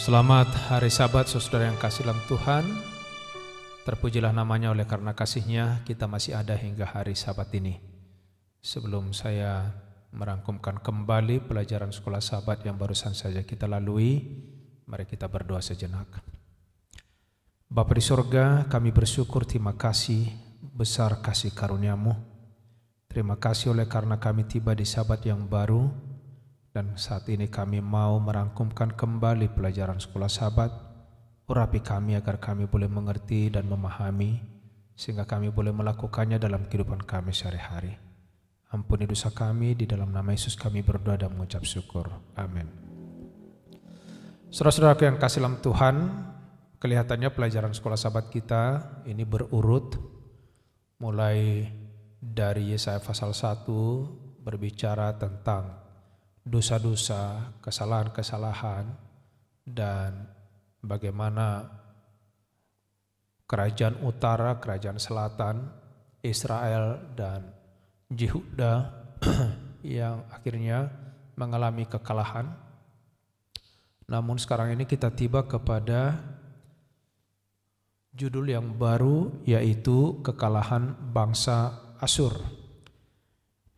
Selamat hari Sabat, saudara yang kasih dalam Tuhan. Terpujilah namanya, oleh karena kasih-Nya kita masih ada hingga hari Sabat ini. Sebelum saya merangkumkan kembali pelajaran sekolah Sabat yang barusan saja kita lalui, mari kita berdoa sejenak. Bapa di sorga, kami bersyukur, terima kasih besar kasih karunia-Mu. Terima kasih oleh karena kami tiba di Sabat yang baru. Dan saat ini kami mau merangkumkan kembali pelajaran sekolah Sabat. Urapi kami agar kami boleh mengerti dan memahami, sehingga kami boleh melakukannya dalam kehidupan kami sehari-hari. Ampuni dosa kami, di dalam nama Yesus kami berdoa dan mengucap syukur. Amin. Saudara-saudaraku yang kasih dalam Tuhan, kelihatannya pelajaran sekolah Sabat kita ini berurut. Mulai dari Yesaya pasal 1 berbicara tentang dosa-dosa, kesalahan-kesalahan, dan bagaimana kerajaan utara, kerajaan selatan, Israel dan Yehuda yang akhirnya mengalami kekalahan. Namun sekarang ini kita tiba kepada judul yang baru, yaitu kekalahan bangsa Asyur.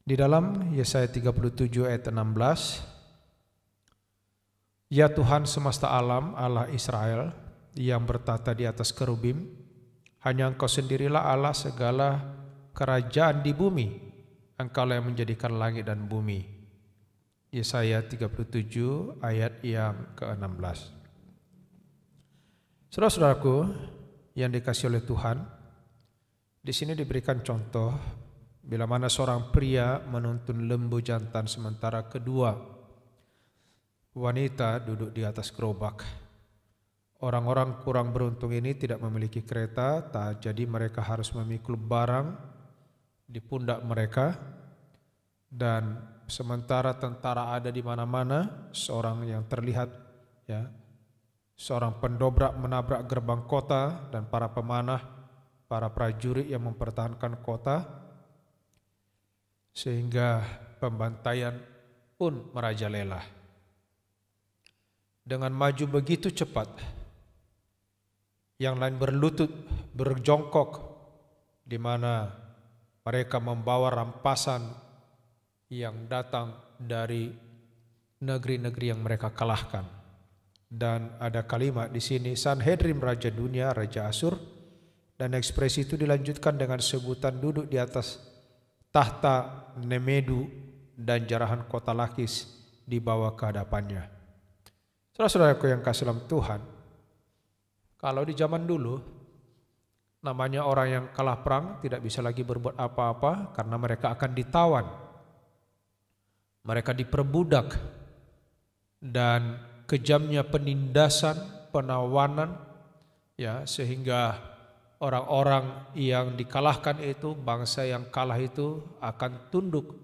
Di dalam Yesaya 37 ayat 16, Ya Tuhan semesta alam, Allah Israel, yang bertata di atas kerubim, hanya Engkau sendirilah Allah segala kerajaan di bumi, Engkaulah yang menjadikan langit dan bumi. Yesaya 37 ayat yang ke-16. Saudara-saudaraku yang dikasihi oleh Tuhan, di sini diberikan contoh bila mana seorang pria menuntun lembu jantan sementara kedua wanita duduk di atas gerobak. Orang-orang kurang beruntung ini tidak memiliki kereta, jadi mereka harus memikul barang di pundak mereka. Dan sementara tentara ada di mana-mana, seorang yang terlihat seorang pendobrak menabrak gerbang kota dan para pemanah, para prajurit yang mempertahankan kota, sehingga pembantaian pun merajalela. Dengan maju begitu cepat, yang lain berlutut, berjongkok, di mana mereka membawa rampasan yang datang dari negeri-negeri yang mereka kalahkan. Dan ada kalimat di sini, Sanhedrin raja dunia, raja Asyur, dan ekspresi itu dilanjutkan dengan sebutan duduk di atas tahta Nemedu dan jarahan kota Lakis di bawah kehadapannya. Saudara-saudaraku yang kasih dalam Tuhan, kalau di zaman dulu namanya orang yang kalah perang tidak bisa lagi berbuat apa-apa karena mereka akan ditawan. Mereka diperbudak dan kejamnya penindasan, penawanan, sehingga orang-orang yang dikalahkan itu, bangsa yang kalah itu akan tunduk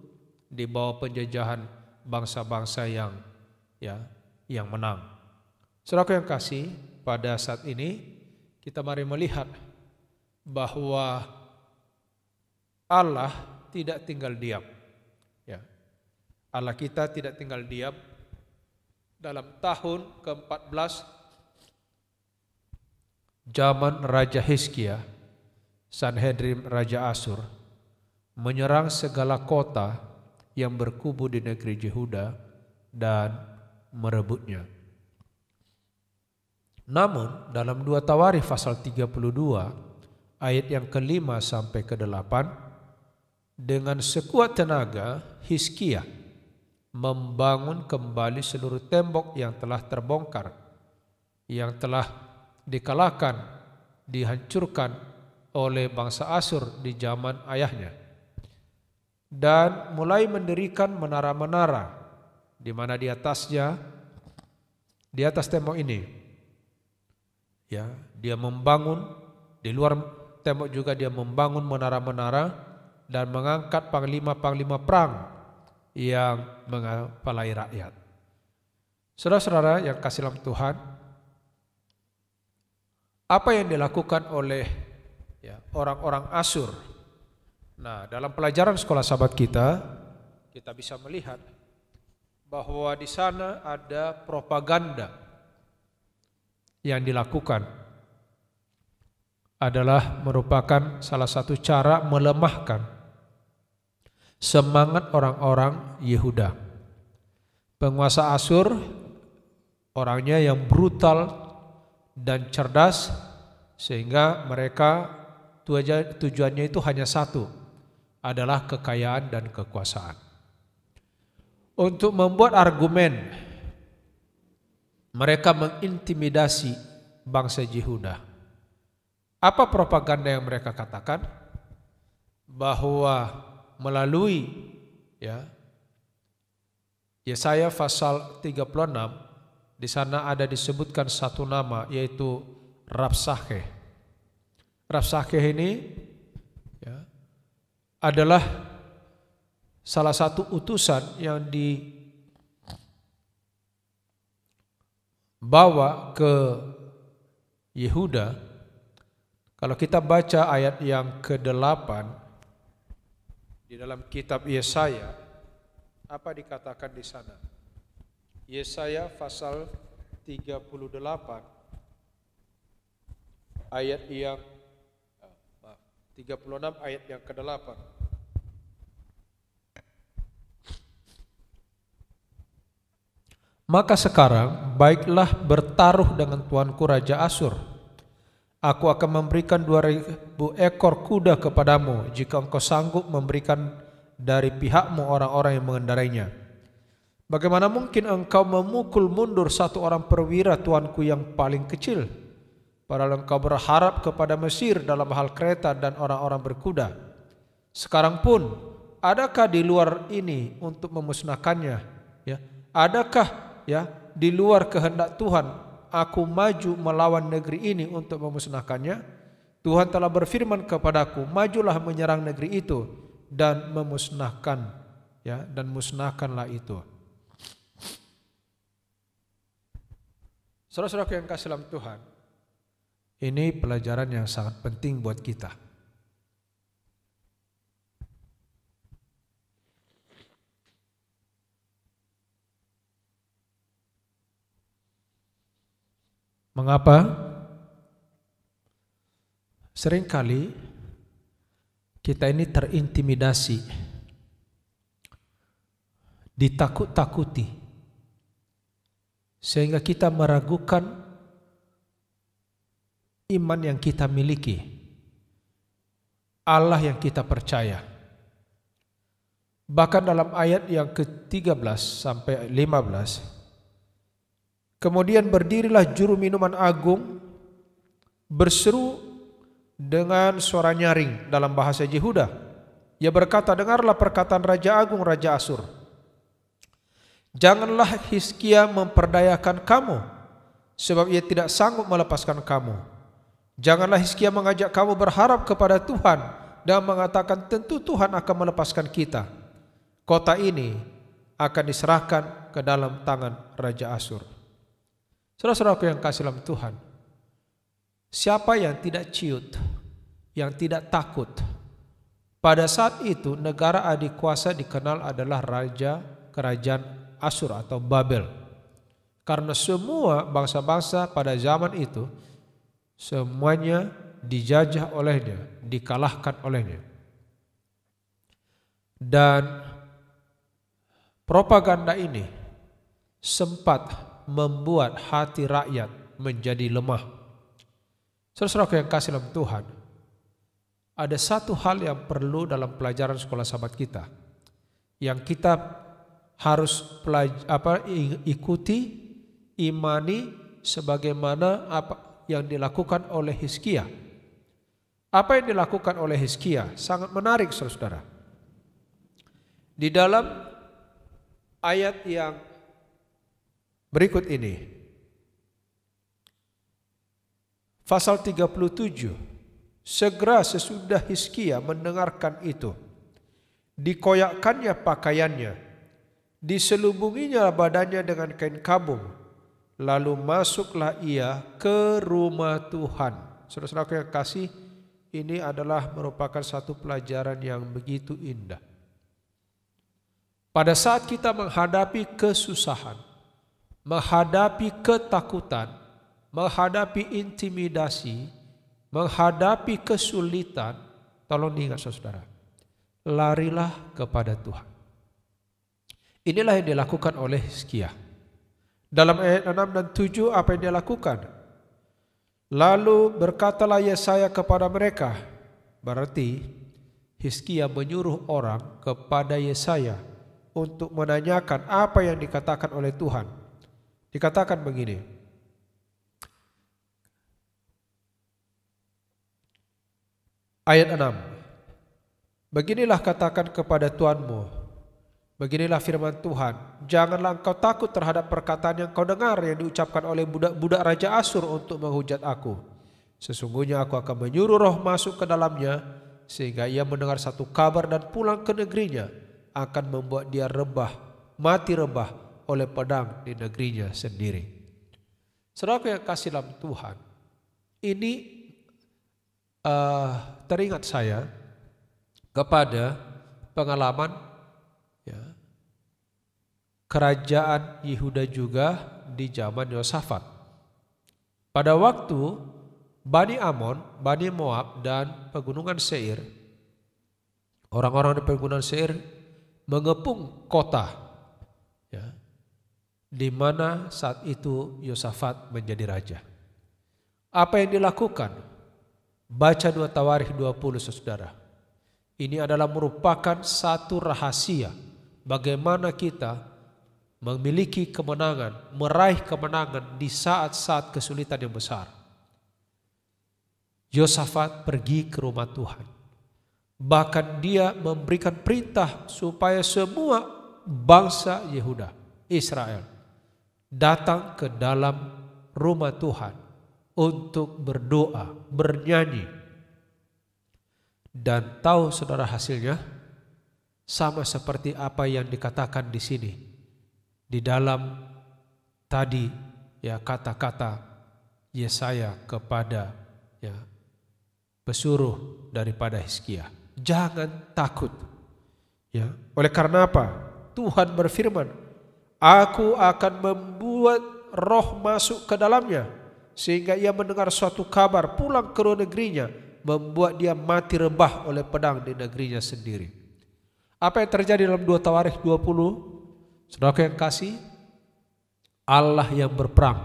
di bawah penjajahan bangsa-bangsa yang menang. Saudara yang kasih, pada saat ini kita mari melihat bahwa Allah tidak tinggal diam. Allah kita tidak tinggal diam. Dalam tahun ke-14 zaman Raja Hizkia, Sanhedrin Raja Asyur menyerang segala kota yang berkubu di negeri Yehuda dan merebutnya. Namun dalam 2 Tawarikh pasal 32 ayat yang ke-5 sampai ke-8, dengan sekuat tenaga Hizkia membangun kembali seluruh tembok yang telah terbongkar, yang telah dikalahkan, dihancurkan oleh bangsa Asyur di zaman ayahnya, dan mulai mendirikan menara-menara di mana di atasnya, di atas tembok ini, dia membangun, di luar tembok juga dia membangun menara-menara dan mengangkat panglima-panglima perang yang mengepalai rakyat. Saudara-saudara yang kasih dalam Tuhan, apa yang dilakukan oleh orang-orang Asyur? Nah, dalam pelajaran sekolah Sabat kita bisa melihat bahwa di sana ada propaganda yang dilakukan adalah merupakan salah satu cara melemahkan semangat orang-orang Yehuda. Penguasa Asyur orangnya yang brutal dan cerdas, sehingga mereka tujuannya itu hanya satu, adalah kekayaan dan kekuasaan. Untuk membuat argumen, mereka mengintimidasi bangsa Yehuda. Apa propaganda yang mereka katakan? Bahwa melalui Yesaya pasal 36, di sana ada disebutkan satu nama, yaitu Rabshakeh. Rabshakeh ini adalah salah satu utusan yang dibawa ke Yehuda. Kalau kita baca ayat yang ke-8 di dalam kitab Yesaya, apa dikatakan di sana? Yesaya pasal 38 ayat yang 36 ayat yang ke-8. Maka sekarang baiklah bertaruh dengan tuanku Raja Asyur. Aku akan memberikan 2.000 ekor kuda kepadamu jika engkau sanggup memberikan dari pihakmu orang-orang yang mengendarainya. Bagaimana mungkin engkau memukul mundur satu orang perwira tuanku yang paling kecil, padahal engkau berharap kepada Mesir dalam hal kereta dan orang-orang berkuda. Sekarang pun, adakah di luar ini untuk memusnahkannya? Adakah di luar kehendak Tuhan aku maju melawan negeri ini untuk memusnahkannya? Tuhan telah berfirman kepadaku, majulah menyerang negeri itu dan memusnahkan, dan musnahkanlah itu. Saudara-saudara yang kasih dalam Tuhan, ini pelajaran yang sangat penting buat kita. Mengapa? Seringkali kita ini terintimidasi, ditakut-takuti, sehingga kita meragukan iman yang kita miliki, Allah yang kita percaya. Bahkan dalam ayat yang ke-13 sampai 15, kemudian berdirilah juru minuman agung, berseru dengan suara nyaring dalam bahasa Yehuda. Ia berkata, dengarlah perkataan Raja Agung, Raja Asyur. Janganlah Hizkia memperdayakan kamu, sebab ia tidak sanggup melepaskan kamu. Janganlah Hizkia mengajak kamu berharap kepada Tuhan dan mengatakan, tentu Tuhan akan melepaskan kita. Kota ini akan diserahkan ke dalam tangan Raja Asyur. Saudara-saudaraku yang kasih dalam Tuhan, siapa yang tidak ciut, yang tidak takut? Pada saat itu negara adik kuasa dikenal adalah raja kerajaan Asyur atau Babel. Karena semua bangsa-bangsa pada zaman itu semuanya dijajah olehnya, dikalahkan olehnya. Dan propaganda ini sempat membuat hati rakyat menjadi lemah. Saudara-saudara yang kasih dalam Tuhan, ada satu hal yang perlu dalam pelajaran sekolah sahabat kita, yang kita harus ikuti, imani, sebagaimana apa yang dilakukan oleh Hizkia. Apa yang dilakukan oleh Hizkia sangat menarik, saudara-saudara. Di dalam ayat yang berikut ini, pasal 37, segera sesudah Hizkia mendengarkan itu, dikoyakkannya pakaiannya, diselubunginya badannya dengan kain kabung, lalu masuklah ia ke rumah Tuhan. Saudara-saudara yang kasih, ini adalah merupakan satu pelajaran yang begitu indah. Pada saat kita menghadapi kesusahan, menghadapi ketakutan, menghadapi intimidasi, menghadapi kesulitan, tolong diingat saudara, larilah kepada Tuhan. Inilah yang dilakukan oleh Hizkia. Dalam ayat 6 dan 7 apa yang dia lakukan? Lalu berkatalah Yesaya kepada mereka. Berarti Hizkia menyuruh orang kepada Yesaya untuk menanyakan apa yang dikatakan oleh Tuhan. Dikatakan begini. Ayat 6. Beginilah katakan kepada Tuhanmu. Beginilah firman Tuhan, janganlah engkau takut terhadap perkataan yang kau dengar yang diucapkan oleh budak-budak Raja Asyur untuk menghujat aku. Sesungguhnya aku akan menyuruh roh masuk ke dalamnya, sehingga ia mendengar satu kabar dan pulang ke negerinya, akan membuat dia mati rebah oleh pedang di negerinya sendiri. Saudara yang kasih dalam Tuhan, ini teringat saya kepada pengalaman kerajaan Yehuda juga di zaman Yosafat. Pada waktu Bani Amon, Bani Moab dan pegunungan Seir, orang-orang di pegunungan Seir mengepung kota, di mana saat itu Yosafat menjadi raja. Apa yang dilakukan? Baca 2 Tawarikh 20 saudara. Ini adalah merupakan satu rahasia bagaimana kita memiliki kemenangan, meraih kemenangan di saat-saat kesulitan yang besar. Yosafat pergi ke rumah Tuhan. Bahkan dia memberikan perintah supaya semua bangsa Yehuda, Israel, datang ke dalam rumah Tuhan untuk berdoa, bernyanyi. Dan tahu saudara hasilnya? Sama seperti apa yang dikatakan di sini. Di dalam tadi kata-kata Yesaya kepada pesuruh daripada Hizkia. Jangan takut. Oleh karena apa? Tuhan berfirman, aku akan membuat roh masuk ke dalamnya, sehingga ia mendengar suatu kabar pulang ke negerinya, membuat dia mati rebah oleh pedang di negerinya sendiri. Apa yang terjadi dalam 2 Tawarikh 20? Saudara yang kasih, Allah yang berperang.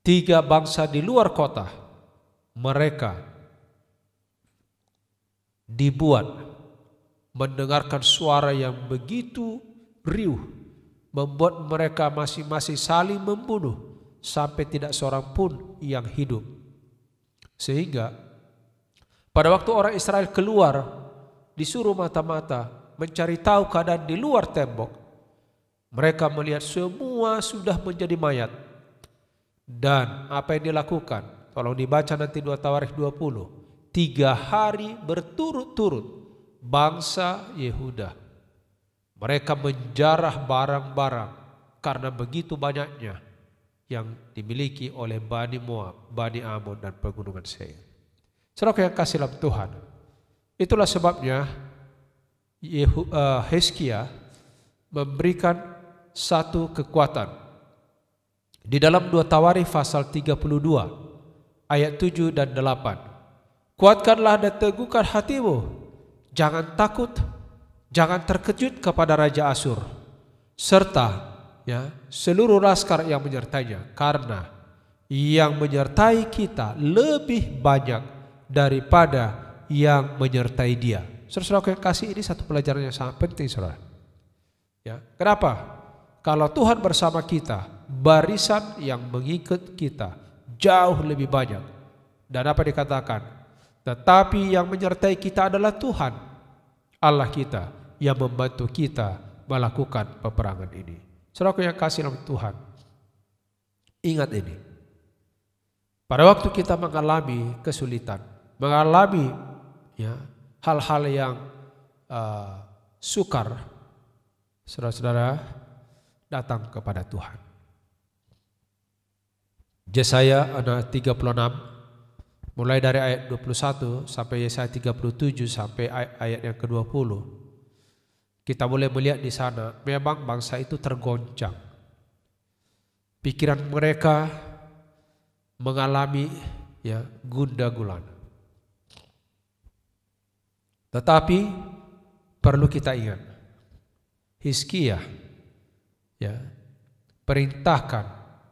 3 bangsa di luar kota, mereka dibuat mendengarkan suara yang begitu riuh, membuat mereka masing-masing saling membunuh sampai tidak seorang pun yang hidup. Sehingga pada waktu orang Israel keluar, disuruh mata-mata mencari tahu keadaan di luar tembok, mereka melihat semua sudah menjadi mayat. Dan apa yang dilakukan? Tolong dibaca nanti 2 Tawarikh 20. 3 hari berturut-turut bangsa Yehuda, mereka menjarah barang-barang karena begitu banyaknya yang dimiliki oleh Bani Moab, Bani Amon dan pegunungan Seir. Saudara yang kasih dalam Tuhan, itulah sebabnya Hizkia memberikan satu kekuatan. Di dalam 2 Tawarikh pasal 32 ayat 7 dan 8. Kuatkanlah dan teguhkan hatimu, jangan takut, jangan terkejut kepada Raja Asyur serta seluruh laskar yang menyertainya, karena yang menyertai kita lebih banyak daripada yang menyertai dia. Saudara-saudara yang kasih, ini satu pelajaran yang sangat penting, saudara. Kenapa? Kalau Tuhan bersama kita, barisan yang mengikut kita jauh lebih banyak. Dan apa dikatakan? Tetapi yang menyertai kita adalah Tuhan, Allah kita, yang membantu kita melakukan peperangan ini. Saudara yang kasih dalam Tuhan, ingat ini. Pada waktu kita mengalami kesulitan, mengalami hal-hal yang sukar, saudara-saudara datang kepada Tuhan. Yesaya 36 mulai dari ayat 21 sampai Yesaya 37 sampai ayat yang ke-20. Kita boleh melihat di sana memang bangsa itu tergoncang. Pikiran mereka mengalami gundah gulana. Tetapi perlu kita ingat, Hizkia perintahkan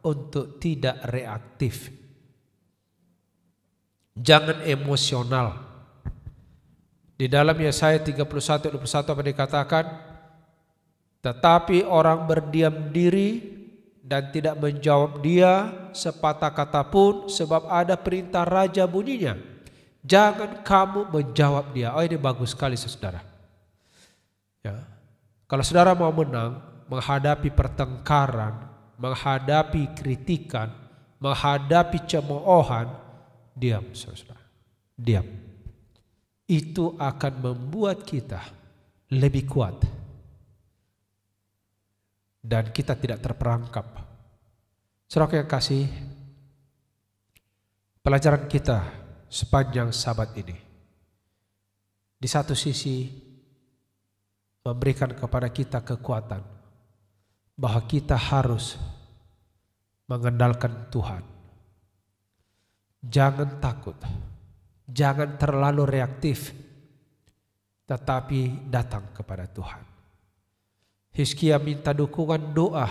untuk tidak reaktif. Jangan emosional. Di dalam Yesaya 31:21 apa dikatakan? Tetapi orang berdiam diri dan tidak menjawab dia sepatah kata pun, sebab ada perintah raja bunyinya, jangan kamu menjawab dia. Oh, ini bagus sekali saudara. Kalau saudara mau menang, menghadapi pertengkaran, menghadapi kritikan, menghadapi cemoohan, diam saudara. Diam. Itu akan membuat kita lebih kuat. Dan kita tidak terperangkap. Saudara yang kasih, pelajaran kita sepanjang Sabat ini, di satu sisi memberikan kepada kita kekuatan bahwa kita harus mengandalkan Tuhan. Jangan takut, jangan terlalu reaktif, tetapi datang kepada Tuhan. Hizkia minta dukungan doa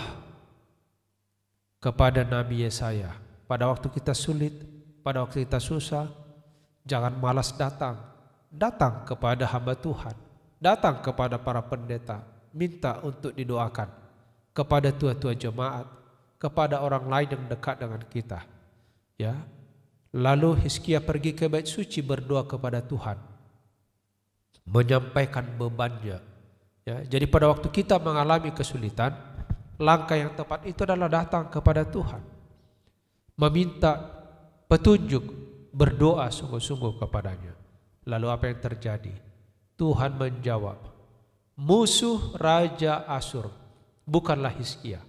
kepada Nabi Yesaya. Pada waktu kita sulit, pada waktu kita susah, jangan malas datang. Datang kepada hamba Tuhan, datang kepada para pendeta, minta untuk didoakan, kepada tua-tua jemaat, kepada orang lain yang dekat dengan kita. Lalu Hizkia pergi ke bait suci berdoa kepada Tuhan, menyampaikan bebannya. Jadi pada waktu kita mengalami kesulitan, langkah yang tepat itu adalah datang kepada Tuhan, meminta petunjuk, berdoa sungguh-sungguh kepadanya. Lalu apa yang terjadi? Tuhan menjawab. Musuh Raja Asyur bukanlah Hizkia,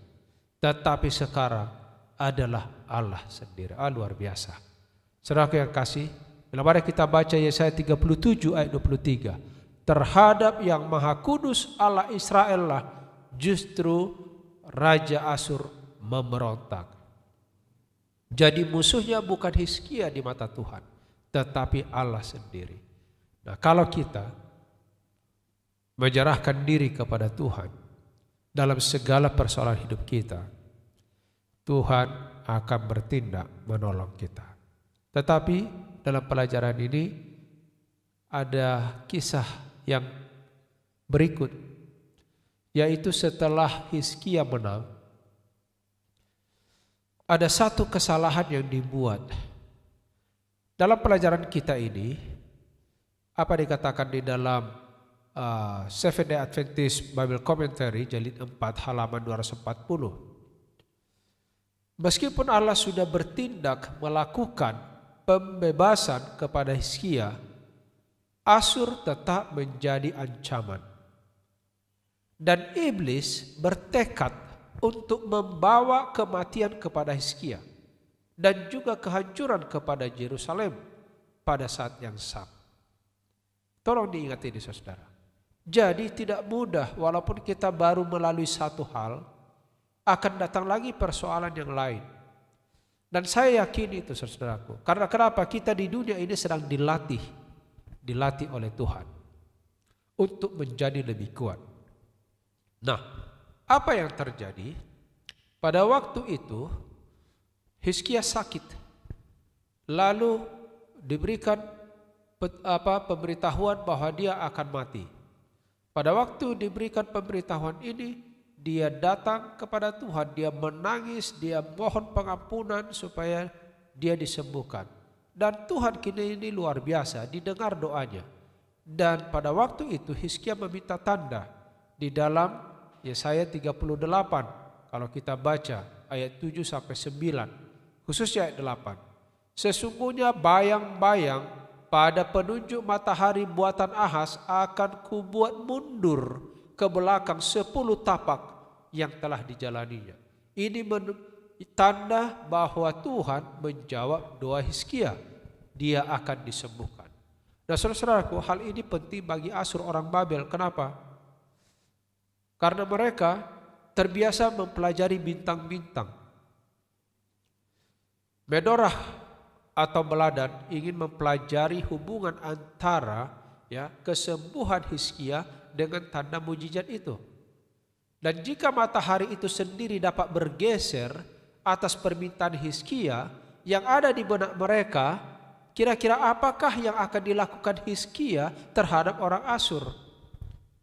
tetapi sekarang adalah Allah sendiri. Luar biasa. Saudaraku yang kasih, mari kita baca Yesaya 37 ayat 23. Terhadap yang Maha Kudus Allah Israel lah justru Raja Asyur memberontak. Jadi musuhnya bukan Hizkia di mata Tuhan, tetapi Allah sendiri. Nah, kalau kita menyerahkan diri kepada Tuhan dalam segala persoalan hidup kita, Tuhan akan bertindak menolong kita. Tetapi dalam pelajaran ini ada kisah yang berikut, yaitu setelah Hizkia menang, ada satu kesalahan yang dibuat. Dalam pelajaran kita ini, apa dikatakan di dalam Seventh Day Adventist Bible Commentary jilid 4 halaman 240. Meskipun Allah sudah bertindak melakukan pembebasan kepada Hizkia, Asyur tetap menjadi ancaman. Dan iblis bertekad untuk membawa kematian kepada Hizkia dan juga kehancuran kepada Yerusalem pada saat yang sama. Tolong diingat ini saudara. Jadi tidak mudah, walaupun kita baru melalui satu hal, akan datang lagi persoalan yang lain. Dan saya yakin itu saudaraku. Karena kenapa? Kita di dunia ini sedang dilatih oleh Tuhan untuk menjadi lebih kuat. Nah, apa yang terjadi? Pada waktu itu Hizkia sakit, lalu diberikan pemberitahuan bahwa dia akan mati. Pada waktu diberikan pemberitahuan ini, dia datang kepada Tuhan, dia menangis, dia mohon pengampunan supaya dia disembuhkan. Dan Tuhan kini ini luar biasa, didengar doanya. Dan pada waktu itu Hizkia meminta tanda di dalam Yesaya 38. Kalau kita baca ayat 7 sampai 9, khususnya ayat 8. Sesungguhnya bayang-bayang pada penunjuk matahari buatan Ahaz akan kubuat mundur ke belakang 10 tapak yang telah dijalaninya. Ini tanda bahwa Tuhan menjawab doa Hizkia. Dia akan disembuhkan. Nah saudara-saudaraku, hal ini penting bagi Asyur orang Babel. Kenapa? Karena mereka terbiasa mempelajari bintang-bintang. Medorah atau Beladan ingin mempelajari hubungan antara kesembuhan Hizkia dengan tanda mujizat itu. Dan jika matahari itu sendiri dapat bergeser atas permintaan Hizkia, yang ada di benak mereka, kira-kira apakah yang akan dilakukan Hizkia terhadap orang Asyur?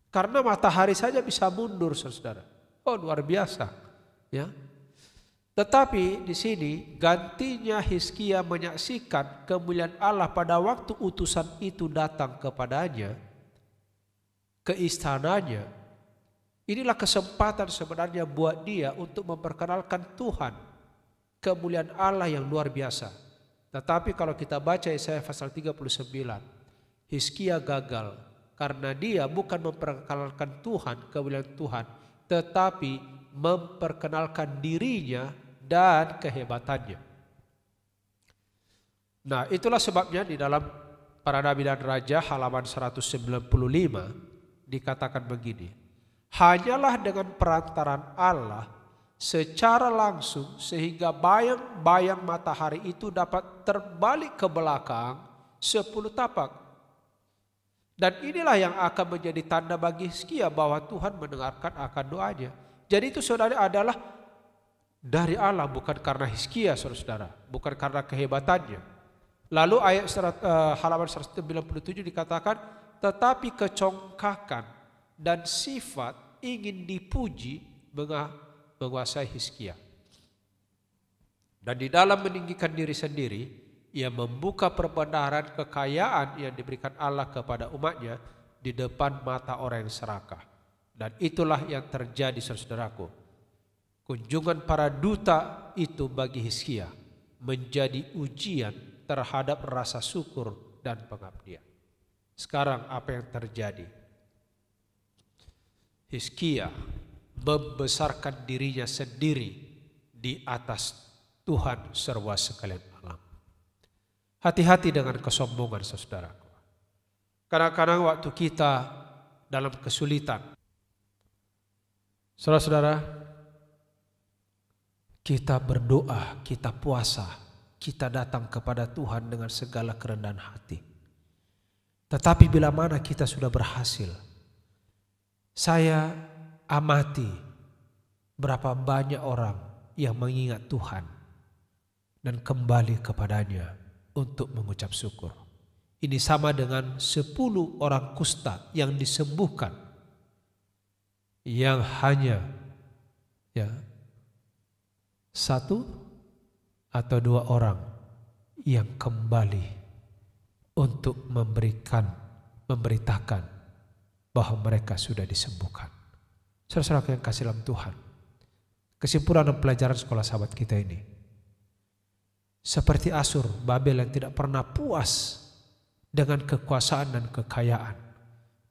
Karena matahari saja bisa mundur, saudara. Oh, luar biasa, ya. Tetapi di sini gantinya Hizkia menyaksikan kemuliaan Allah pada waktu utusan itu datang kepadanya, ke istananya. Inilah kesempatan sebenarnya buat dia untuk memperkenalkan Tuhan, kemuliaan Allah yang luar biasa. Tetapi kalau kita baca Yesaya pasal 39, Hizkia gagal karena dia bukan memperkenalkan Tuhan, kemuliaan Tuhan, tetapi memperkenalkan dirinya dan kehebatannya. Nah, itulah sebabnya di dalam Para Nabi dan Raja halaman 195 dikatakan begini: hanyalah dengan perantaran Allah secara langsung sehingga bayang-bayang matahari itu dapat terbalik ke belakang 10 tapak. Dan inilah yang akan menjadi tanda bagi Hizkia bahwa Tuhan mendengarkan akan doanya. Jadi itu saudara adalah dari Allah, bukan karena Hizkia, saudara, bukan karena kehebatannya. Lalu ayat halaman 197 dikatakan, tetapi kecongkakan dan sifat ingin dipuji menguasai Hizkia. Dan di dalam meninggikan diri sendiri, ia membuka perbendaharaan kekayaan yang diberikan Allah kepada umatnya di depan mata orang yang serakah. Dan itulah yang terjadi, saudaraku. Kunjungan para duta itu bagi Hizkia menjadi ujian terhadap rasa syukur dan pengabdian. Sekarang apa yang terjadi? Hizkia membesarkan dirinya sendiri di atas Tuhan serba sekalian alam. Hati-hati dengan kesombongan, saudaraku. Kadang-kadang waktu kita dalam kesulitan, saudara-saudara, kita berdoa, kita puasa, kita datang kepada Tuhan dengan segala kerendahan hati. Tetapi bila mana kita sudah berhasil, saya amati berapa banyak orang yang mengingat Tuhan dan kembali kepadanya untuk mengucap syukur. Ini sama dengan 10 orang kusta yang disembuhkan, yang hanya 1 atau 2 orang yang kembali untuk memberitakan bahwa mereka sudah disembuhkan. Saudara-saudara yang kasih dalam Tuhan, kesimpulan dan pelajaran sekolah sahabat kita ini, seperti Asyur, Babel yang tidak pernah puas dengan kekuasaan dan kekayaan,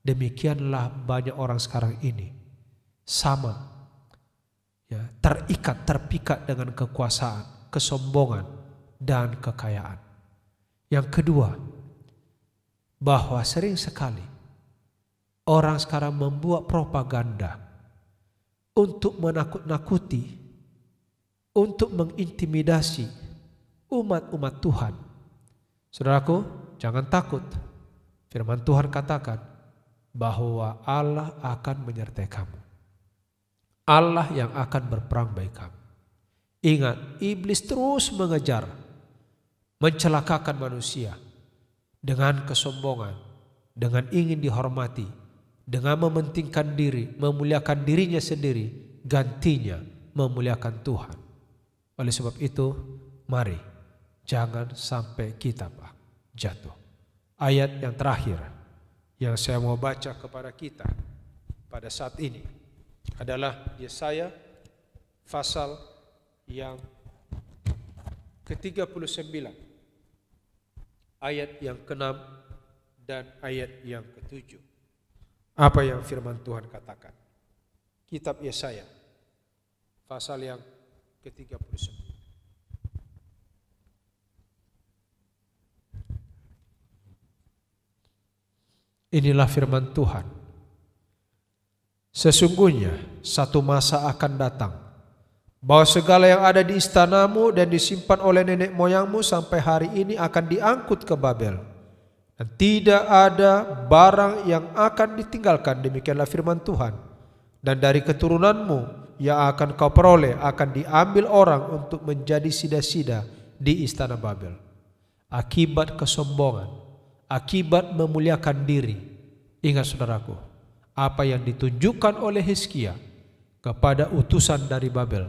demikianlah banyak orang sekarang ini sama, terpikat dengan kekuasaan, kesombongan, dan kekayaan. Yang kedua, bahwa sering sekali orang sekarang membuat propaganda untuk menakut-nakuti, untuk mengintimidasi umat-umat Tuhan. Saudaraku, jangan takut. Firman Tuhan katakan bahwa Allah akan menyertai kamu. Allah yang akan berperang bagi kamu. Ingat, iblis terus mengejar, mencelakakan manusia dengan kesombongan, dengan ingin dihormati, dengan mementingkan diri, memuliakan dirinya sendiri, gantinya memuliakan Tuhan. Oleh sebab itu, mari jangan sampai kita jatuh. Ayat yang terakhir yang saya mau baca kepada kita pada saat ini adalah Yesaya pasal yang ke-39 ayat yang ke-6 dan ayat yang ke-7. Apa yang firman Tuhan katakan? Kitab Yesaya pasal yang ke-39. Inilah firman Tuhan. Sesungguhnya satu masa akan datang bahwa segala yang ada di istanamu dan disimpan oleh nenek moyangmu sampai hari ini akan diangkut ke Babel. Dan tidak ada barang yang akan ditinggalkan, demikianlah firman Tuhan. Dan dari keturunanmu yang akan kau peroleh akan diambil orang untuk menjadi sida-sida di istana Babel. Akibat kesombongan, akibat memuliakan diri. Ingat saudaraku, apa yang ditunjukkan oleh Hizkia kepada utusan dari Babel,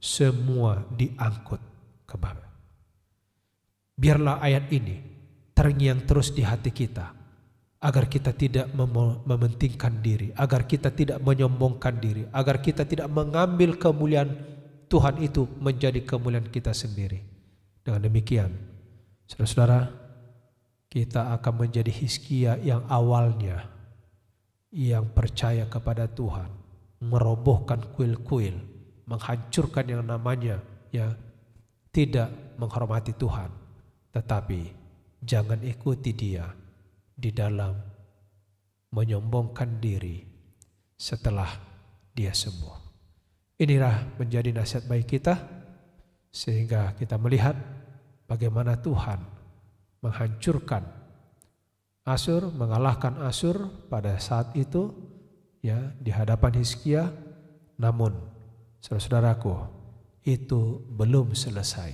semua diangkut ke Babel. Biarlah ayat ini terngiang terus di hati kita, agar kita tidak mementingkan diri, agar kita tidak menyombongkan diri, agar kita tidak mengambil kemuliaan Tuhan itu menjadi kemuliaan kita sendiri. Dengan demikian, saudara-saudara, kita akan menjadi Hizkia yang awalnya yang percaya kepada Tuhan, merobohkan kuil-kuil, menghancurkan yang namanya tidak menghormati Tuhan, tetapi jangan ikuti dia di dalam menyombongkan diri setelah dia sembuh. Inilah menjadi nasihat baik kita, sehingga kita melihat bagaimana Tuhan menghancurkan Asyur, mengalahkan Asyur pada saat itu di hadapan Hizkia. Namun saudara-saudaraku, itu belum selesai.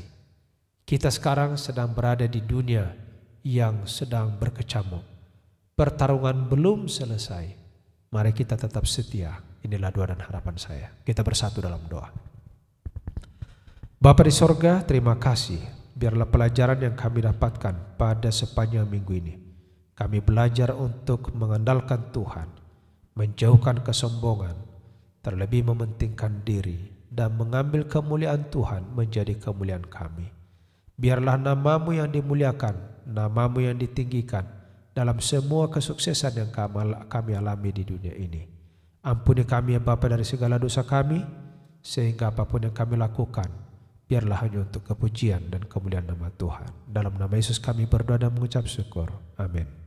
Kita sekarang sedang berada di dunia yang sedang berkecamuk. Pertarungan belum selesai. Mari kita tetap setia. Inilah doa dan harapan saya. Kita bersatu dalam doa. Bapa di sorga, terima kasih. Biarlah pelajaran yang kami dapatkan pada sepanjang minggu ini, kami belajar untuk mengandalkan Tuhan, menjauhkan kesombongan, terlebih mementingkan diri, dan mengambil kemuliaan Tuhan menjadi kemuliaan kami. Biarlah namamu yang dimuliakan, namamu yang ditinggikan dalam semua kesuksesan yang kami alami di dunia ini. Ampuni kami ya Bapa dari segala dosa kami, sehingga apapun yang kami lakukan, biarlah hanya untuk kepujian dan kemuliaan nama Tuhan. Dalam nama Yesus kami berdoa dan mengucap syukur. Amin.